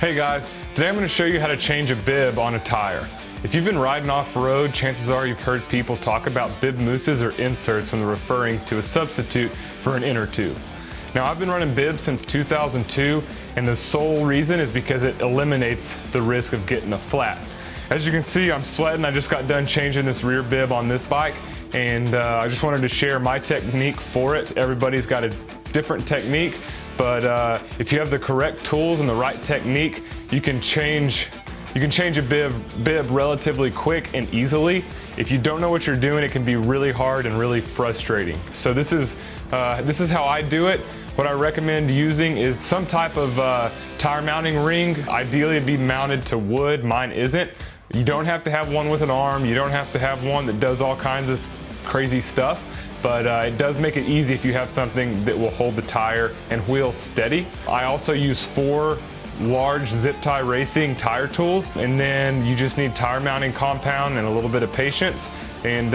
Hey guys, today I'm going to show you how to change a bib on a tire. If you've been riding off-road, chances are you've heard people talk about bib mousses or inserts when they're referring to a substitute for an inner tube. Now I've been running bibs since 2002, and the sole reason is because it eliminates the risk of getting a flat. As you can see, I'm sweating. I just got done changing this rear bib on this bike, and I just wanted to share my technique for it. Everybody's got a different technique, but if you have the correct tools and the right technique, you can change a bib relatively quick and easily. If you don't know what you're doing, it can be really hard and really frustrating. So this is how I do it. What I recommend using is some type of tire mounting ring. Ideally it'd be mounted to wood. Mine isn't. You don't have to have one with an arm. You don't have to have one that does all kinds of crazy stuff. But it does make it easy if you have something that will hold the tire and wheel steady. I also use 4 large zip tie racing tire tools, and then you just need tire mounting compound and a little bit of patience, and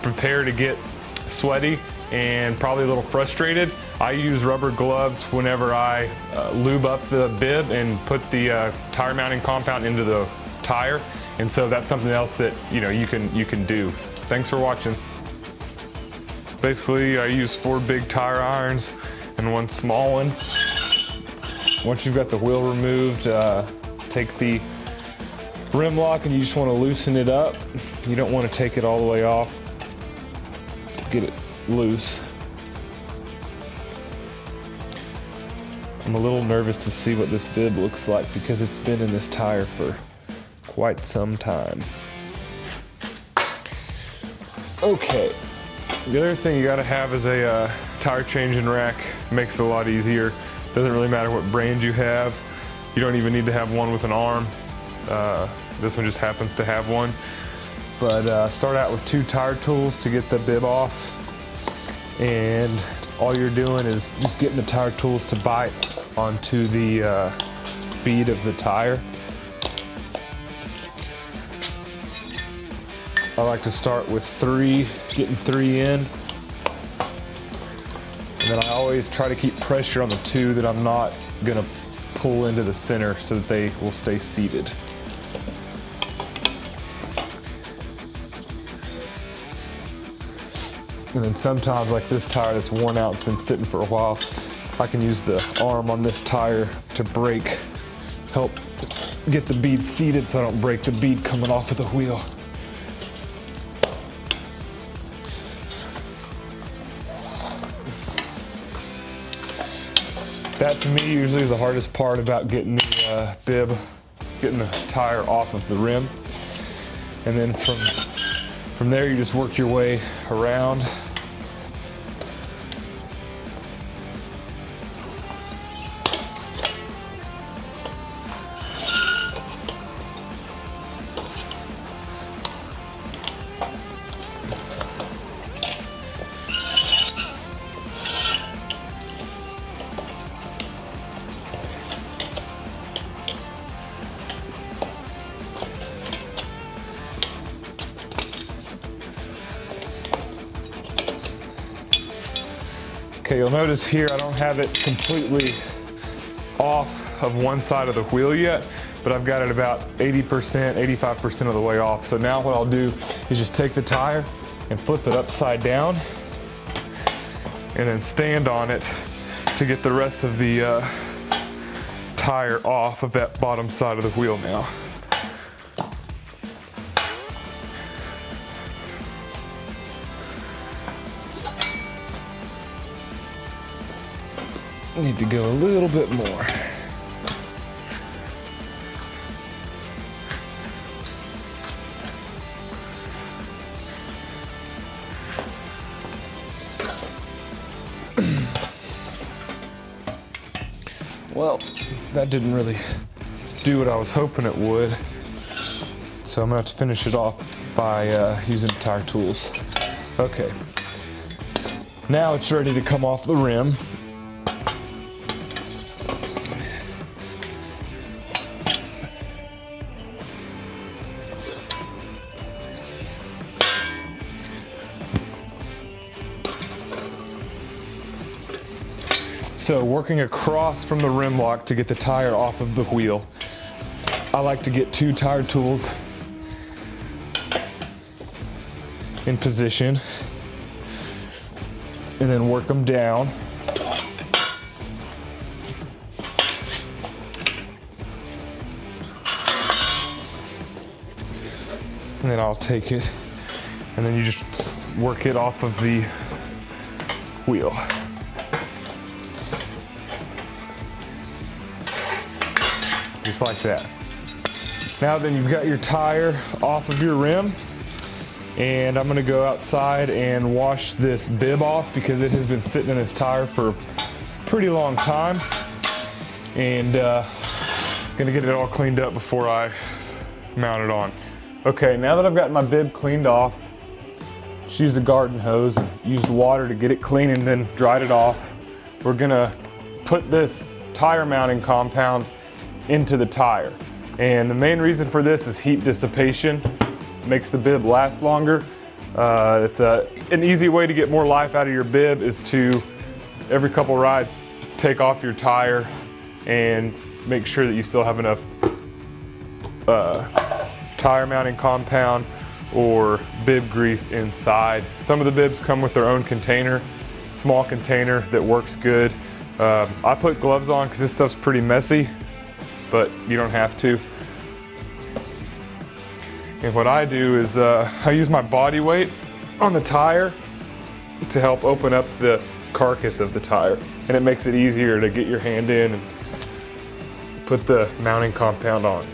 prepare to get sweaty and probably a little frustrated. I use rubber gloves whenever I lube up the bib and put the tire mounting compound into the tire, and so that's something else that you can do. Thanks for watching. Basically, I use 4 big tire irons and 1 small one. Once you've got the wheel removed, take the rim lock and you just want to loosen it up. You don't want to take it all the way off. Get it loose. I'm a little nervous to see what this bib looks like because it's been in this tire for quite some time. Okay. The other thing you gotta have is a tire changing rack. Makes it a lot easier. Doesn't really matter what brand you have. You don't even need to have one with an arm. This one just happens to have one. But start out with 2 tire tools to get the bib off. And all you're doing is just getting the tire tools to bite onto the bead of the tire. I like to start with 3, getting 3 in. And then I always try to keep pressure on the 2 that I'm not gonna pull into the center so that they will stay seated. And then sometimes, like this tire that's worn out, it's been sitting for a while, I can use the arm on this tire to brake, help get the bead seated so I don't break the bead coming off of the wheel. That to me usually is the hardest part about getting the bib, getting the tire off of the rim. And then from there you just work your way around. Okay, you'll notice here I don't have it completely off of one side of the wheel yet, but I've got it about 80%, 85% of the way off. So now what I'll do is just take the tire and flip it upside down and then stand on it to get the rest of the tire off of that bottom side of the wheel now. Need to go a little bit more. Well, that didn't really do what I was hoping it would. So I'm gonna have to finish it off by using tire tools. Okay. Now it's ready to come off the rim. So working across from the rim lock to get the tire off of the wheel, I like to get 2 tire tools in position and then work them down. And then I'll take it, and then you just work it off of the wheel. Just like that. Now then you've got your tire off of your rim, and I'm gonna go outside and wash this bib off because it has been sitting in this tire for a pretty long time. And gonna get it all cleaned up before I mount it on. Okay, now that I've got my bib cleaned off, just used a garden hose and used water to get it clean and then dried it off. We're gonna put this tire mounting compound into the tire. And the main reason for this is heat dissipation. Makes the bib last longer. It's an easy way to get more life out of your bib is to, every couple rides, take off your tire and make sure that you still have enough tire mounting compound or bib grease inside. Some of the bibs come with their own container, small container that works good. I put gloves on because this stuff's pretty messy, but you don't have to. And what I do is I use my body weight on the tire to help open up the carcass of the tire. And it makes it easier to get your hand in and put the mounting compound on.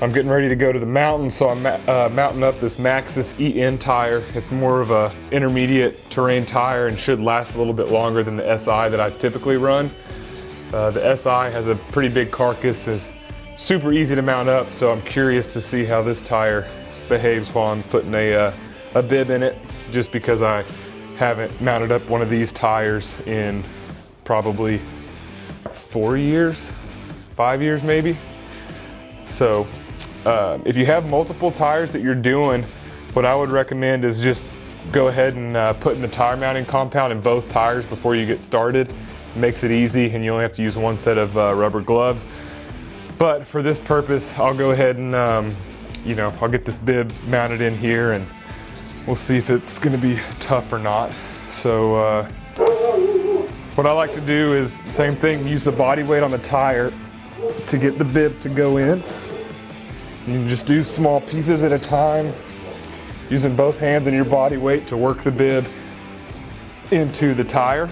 I'm getting ready to go to the mountain, so I'm mounting up this Maxxis EN tire. It's more of a intermediate terrain tire and should last a little bit longer than the SI that I typically run. The SI has a pretty big carcass, is super easy to mount up, so I'm curious to see how this tire behaves while I'm putting a bib in it, just because I haven't mounted up one of these tires in probably 4 years, 5 years maybe. So if you have multiple tires that you're doing, what I would recommend is just go ahead and put in the tire mounting compound in both tires before you get started. It makes it easy and you only have to use one set of rubber gloves. But for this purpose, I'll go ahead and I'll get this bib mounted in here and we'll see if it's gonna be tough or not. So what I like to do is same thing, use the body weight on the tire to get the bib to go in. You can just do small pieces at a time, using both hands and your body weight to work the bib into the tire.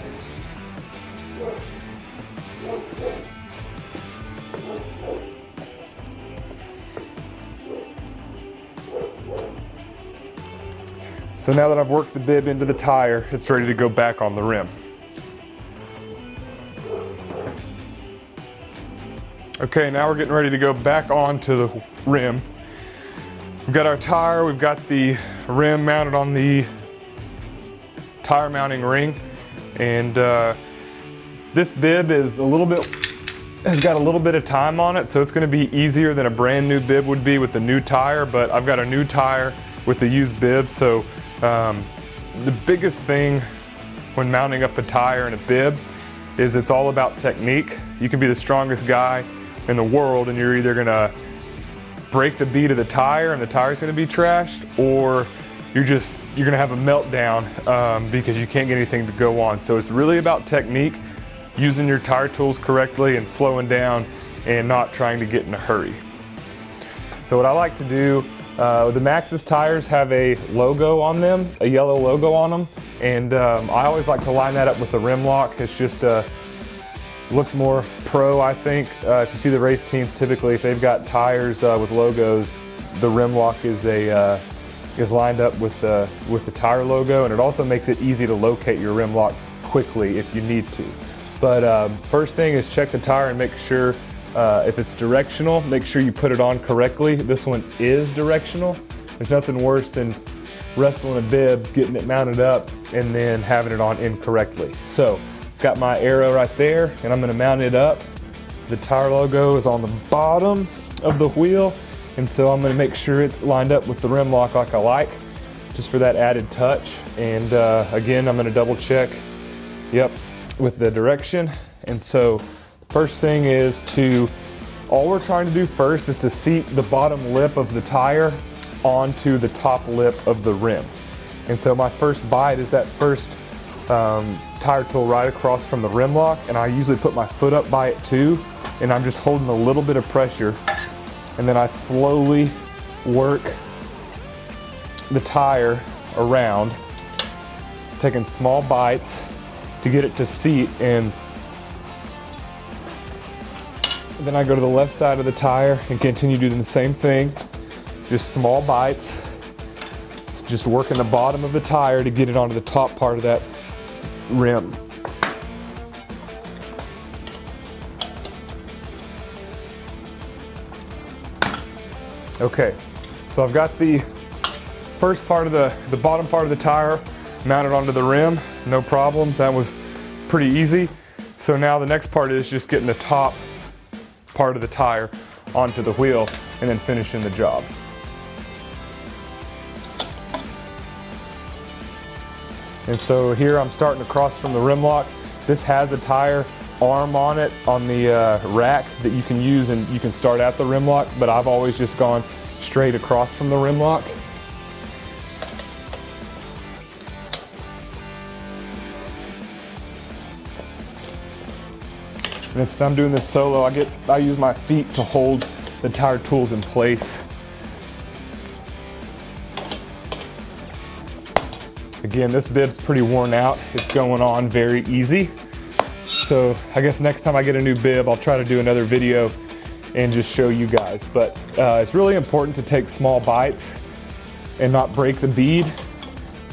So now that I've worked the bib into the tire, it's ready to go back on the rim. Okay, now we're getting ready to go back onto the rim. We've got our tire, we've got the rim mounted on the tire mounting ring, and this bib is has got a little bit of time on it, so it's gonna be easier than a brand new bib would be with the new tire, but I've got a new tire with the used bib, so the biggest thing when mounting up a tire and a bib is it's all about technique. You can be the strongest guy in the world and you're either gonna break the bead of the tire and the tire's gonna be trashed, or you're gonna have a meltdown because you can't get anything to go on. So it's really about technique, using your tire tools correctly and slowing down and not trying to get in a hurry. So what I like to do, the Maxxis tires have a logo on them, a yellow logo on them, and I always like to line that up with the rim lock. It's just looks more pro, I think. If you see the race teams, typically if they've got tires with logos, the rim lock is lined up with the tire logo, and it also makes it easy to locate your rim lock quickly if you need to. But first thing is check the tire and make sure if it's directional, make sure you put it on correctly. This one is directional. There's nothing worse than wrestling a bib, getting it mounted up, and then having it on incorrectly. So got my arrow right there, and I'm gonna mount it up The tire logo is on the bottom of the wheel, and so I'm going to make sure it's lined up with the rim lock like I like, just for that added touch. And again, I'm going to double check, yep, with the direction. And so first thing is all we're trying to do first is to seat the bottom lip of the tire onto the top lip of the rim. And so my first bite is that first tire tool right across from the rim lock, and I usually put my foot up by it too, and I'm just holding a little bit of pressure, and then I slowly work the tire around, taking small bites to get it to seat. And then I go to the left side of the tire and continue doing the same thing, just small bites. It's just working the bottom of the tire to get it onto the top part of that rim. Okay, so I've got the first part of the bottom part of the tire mounted onto the rim, no problems. That was pretty easy. So now the next part is just getting the top part of the tire onto the wheel and then finishing the job. And so here I'm starting across from the rim lock. This has a tire arm on it on the rack that you can use, and you can start at the rim lock, but I've always just gone straight across from the rim lock. And if I'm doing this solo, I use my feet to hold the tire tools in place. Again, this bib's pretty worn out. It's going on very easy. So I guess next time I get a new bib, I'll try to do another video and just show you guys. But it's really important to take small bites and not break the bead.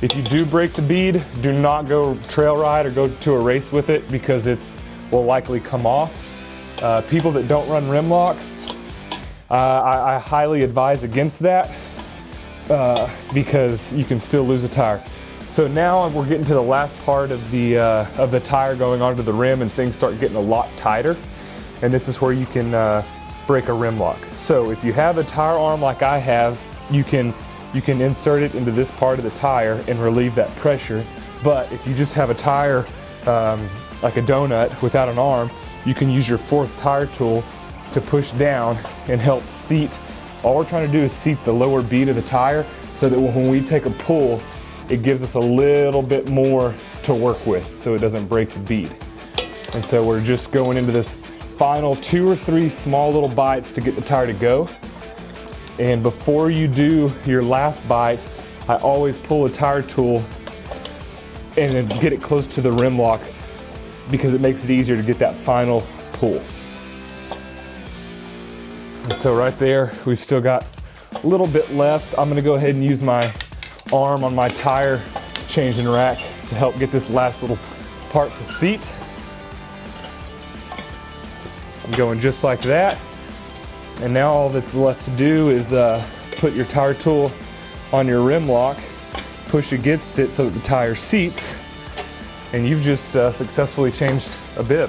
If you do break the bead, do not go trail ride or go to a race with it, because it will likely come off. People that don't run rim locks, I highly advise against that because you can still lose a tire. So now we're getting to the last part of the tire going onto the rim, and things start getting a lot tighter. And this is where you can break a rim lock. So if you have a tire arm like I have, you can insert it into this part of the tire and relieve that pressure. But if you just have a tire like a donut without an arm, you can use your fourth tire tool to push down and help seat. All we're trying to do is seat the lower bead of the tire so that when we take a pull, it gives us a little bit more to work with so it doesn't break the bead. And so we're just going into this final 2 or 3 small little bites to get the tire to go. And before you do your last bite, I always pull a tire tool and then get it close to the rim lock, because it makes it easier to get that final pull. And so right there, we've still got a little bit left. I'm gonna go ahead and use my arm on my tire changing rack to help get this last little part to seat. I'm going just like that. And now all that's left to do is put your tire tool on your rim lock, push against it so that the tire seats, and you've just successfully changed a bib.